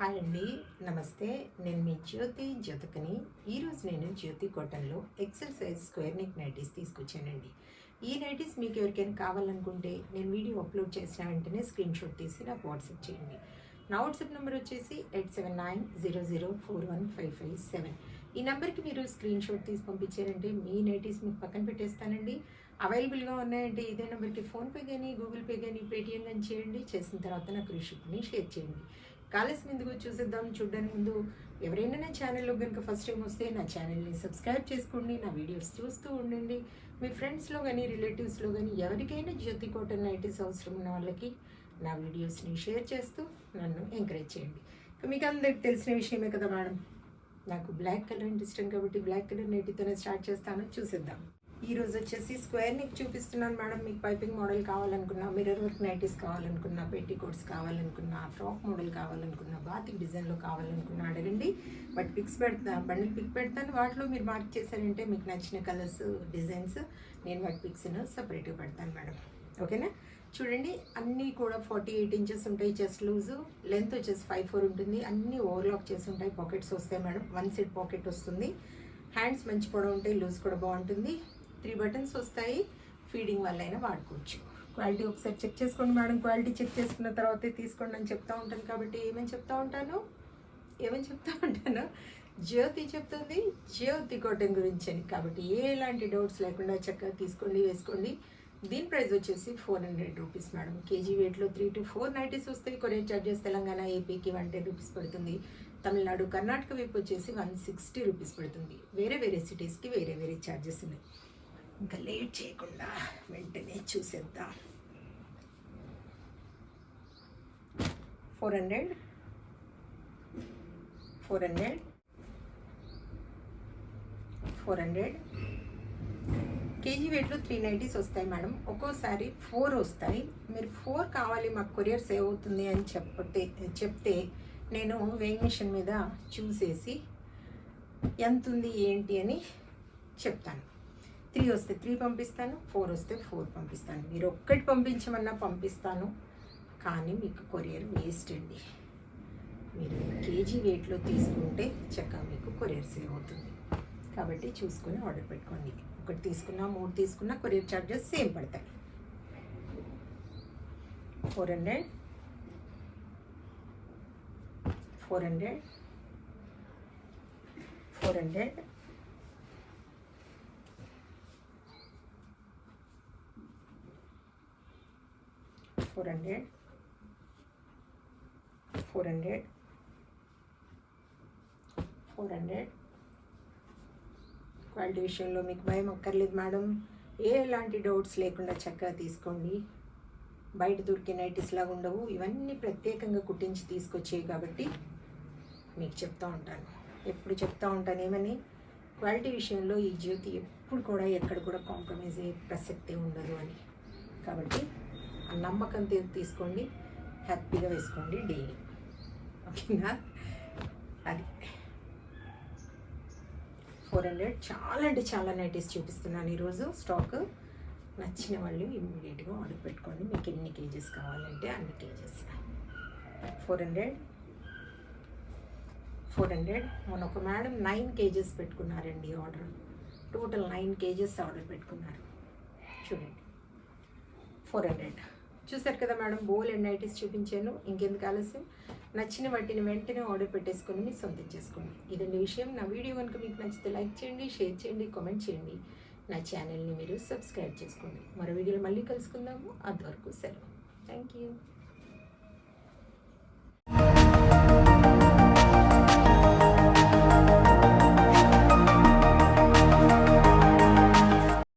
Hi అండి, నమస్తే. నేను మీ జ్యోతికని. ఈరోజు నేను జ్యోతి కాటన్లో XL size square neck nighties తీసుకొచ్చానండి. ఈ నైటీస్ మీకు ఎవరికైనా కావాలనుకుంటే నేను వీడియో అప్లోడ్ చేసిన వెంటనే స్క్రీన్ షాట్ తీసి నాకు వాట్సాప్ చేయండి. నా వాట్సాప్ నెంబర్ వచ్చేసి 8790041557. ఈ నెంబర్కి మీరు స్క్రీన్ షాట్ తీసి పంపించారంటే మీ నైటీస్ మీకు పక్కన పెట్టేస్తానండి. అవైలబుల్గా ఉన్నాయంటే ఇదే నెంబర్కి ఫోన్పే కానీ గూగుల్ పే కానీ పేటిఎం కానీ చేయండి. చేసిన తర్వాత నాకు రిసిప్ట్ని షేర్ చేయండి. కాలేసిన ఎందుకు చూసేద్దాం. చూడడానికి ముందు ఎవరైనా నా ఛానల్లో కనుక ఫస్ట్ టైం వస్తే నా ఛానల్ని సబ్స్క్రైబ్ చేసుకోండి. నా వీడియోస్ చూస్తూ ఉండండి. మీ ఫ్రెండ్స్లో కానీ రిలేటివ్స్లో కానీ ఎవరికైనా జ్యోతి కాటన్ నైటీస్ అవసరం ఉన్న వాళ్ళకి నా వీడియోస్ని షేర్ చేస్తూ నన్ను ఎంకరేజ్ చేయండి. మీకు అందరికి తెలిసిన విషయమే కదా మేడం, నాకు బ్లాక్ కలర్ అంటే ఇష్టం కాబట్టి బ్లాక్ కలర్ నైటీతోనే స్టార్ట్ చేస్తాను. చూసేద్దాం. ఈరోజు వచ్చేసి స్క్వేర్ నెక్ చూపిస్తున్నాను మేడం. మీకు పైపింగ్ మోడల్ కావాలనుకున్నా, మిర్రర్ వర్క్ నైటీస్ కావాలనుకున్నా, పెట్టికోట్స్ కావాలనుకున్నా, ఫ్రాక్ మోడల్ కావాలనుకున్నా, బాతిక్ డిజైన్లో కావాలనుకున్నా అడగండి. బట్ పిక్స్ బండిల్ పిక్ పెడతాను. వాటిలో మీరు మార్క్ చేశారంటే మీకు నచ్చిన కలర్స్ డిజైన్స్ నేను వాటి పిక్స్ను సపరేట్గా పెడతాను మేడం. ఓకేనా? చూడండి, అన్నీ కూడా 48 ఇంచెస్ ఉంటాయి. చెస్ట్ లూజు, లెంత్ వచ్చేసి 5'4" ఉంటుంది. అన్నీ ఓవర్లాక్ చేసి ఉంటాయి. పాకెట్స్ వస్తాయి మేడం. 1 సైడ్ పాకెట్ వస్తుంది. హ్యాండ్స్ మంచి పొడవు ఉంటాయి. లూజ్ కూడా బాగుంటుంది. 3 బటన్స్ వస్తాయి. ఫీడింగ్ వల్ల అయినా వాడుకోవచ్చు. క్వాలిటీ ఒకసారి చెక్ చేసుకోండి మేడం. క్వాలిటీ చెక్ చేసుకున్న తర్వాతే తీసుకోండి అని చెప్తూ ఉంటాను. కాబట్టి ఏమని చెప్తూ ఉంటాను జ్యోతి చెప్తుంది జ్యోతి కాటన్ గురించి అని. కాబట్టి ఎలాంటి డౌట్స్ లేకుండా చక్కగా తీసుకోండి, వేసుకోండి. దీని ప్రైస్ వచ్చేసి 400 రూపీస్ మేడం. కేజీ వెయిట్లో 3 to 4 నైటీస్ వస్తాయి. కొరియర్ చార్జెస్ తెలంగాణ ఏపీకి 110 రూపీస్ పడుతుంది. తమిళనాడు కర్ణాటక వైపు వచ్చేసి 160 రూపీస్ పడుతుంది. వేరే వేరే సిటీస్కి వేరే వేరే ఛార్జెస్ ఉన్నాయి. ఇంకా లేట్ చేయకుండా వెంటనే చూసేద్దాం. 400 కేజీ వెయిట్లో 3 నైటీస్ వస్తాయి మేడం. ఒక్కోసారి 4 వస్తాయి. మీరు 4 కావాలి మాకు కొరియర్ సేవ్ అవుతుంది అని చెప్తే నేను వేయింగ్ మిషన్ మీద చూసేసి ఎంత ఉంది ఏంటి అని చెప్తాను. 3 వస్తే 3 పంపిస్తాను, 4 వస్తే 4 పంపిస్తాను. మీరు ఒక్కటి పంపించమన్నా పంపిస్తాను, కానీ మీకు కొరియర్ వేస్ట్ అండి. మీరు కేజీ వెయిట్లో తీసుకుంటే చక్కగా మీకు కొరియర్ సేవ్ అవుతుంది. కాబట్టి చూసుకొని ఆర్డర్ పెట్టుకోండి. ఒకటి తీసుకున్నా 3 తీసుకున్నా కొరియర్ ఛార్జెస్ సేమ్ పడతాయి. 400 క్వాలిటీ విషయంలో మీకు భయం అక్కర్లేదు మేడం. ఎలాంటి డౌట్స్ లేకుండా చక్కగా తీసుకోండి. బయట దొరికే నైటీస్ లాగా ఉండవు. ఇవన్నీ ప్రత్యేకంగా కుట్టించి తీసుకొచ్చేవి కాబట్టి మీకు చెప్తూ ఉంటాను. ఎప్పుడు చెప్తూ ఉంటాను ఏమని, క్వాలిటీ విషయంలో ఈ జ్యోతి ఎప్పుడు కూడా ఎక్కడ కూడా కాంప్రమైజ్ అయ్యే ప్రసక్తే ఉండదు అని. కాబట్టి ఆ నమ్మకం తీసుకోండి, హ్యాపీగా వేసుకోండి డైలీ. ఓకేనా? అది 400 చాలా అంటే చాలా నైటీస్ చూపిస్తున్నాను ఈరోజు. స్టాక్ నచ్చిన వాళ్ళు ఇమ్మీడియట్గా ఆర్డర్ పెట్టుకోండి. మీకు ఎన్ని కేజెస్ కావాలంటే అన్ని కేజెస్. 400 మొన్న ఒక మేడం 9 కేజెస్ పెట్టుకున్నారండి ఆర్డర్. టోటల్ 9 కేజెస్ ఆర్డర్ పెట్టుకున్నారు. చూడండి, 400 చూసారు కదా మేడం. బోల్ అండ్ నైటీస్ చూపించాను. ఇంకెందుకు ఆలస్యం, నచ్చిన వాటిని వెంటనే ఆర్డర్ పెట్టేసుకొని మీ సొంతం చేసుకోండి. ఇదండి విషయం. నా వీడియో కనుక మీకు నచ్చితే లైక్ చేయండి, షేర్ చేయండి, కామెంట్ చేయండి. నా ఛానల్ని మీరు సబ్స్క్రైబ్ చేసుకోండి. మరో వీడియోలో మళ్ళీ కలుసుకుందాము. అంతవరకు సెలవు. Thank you.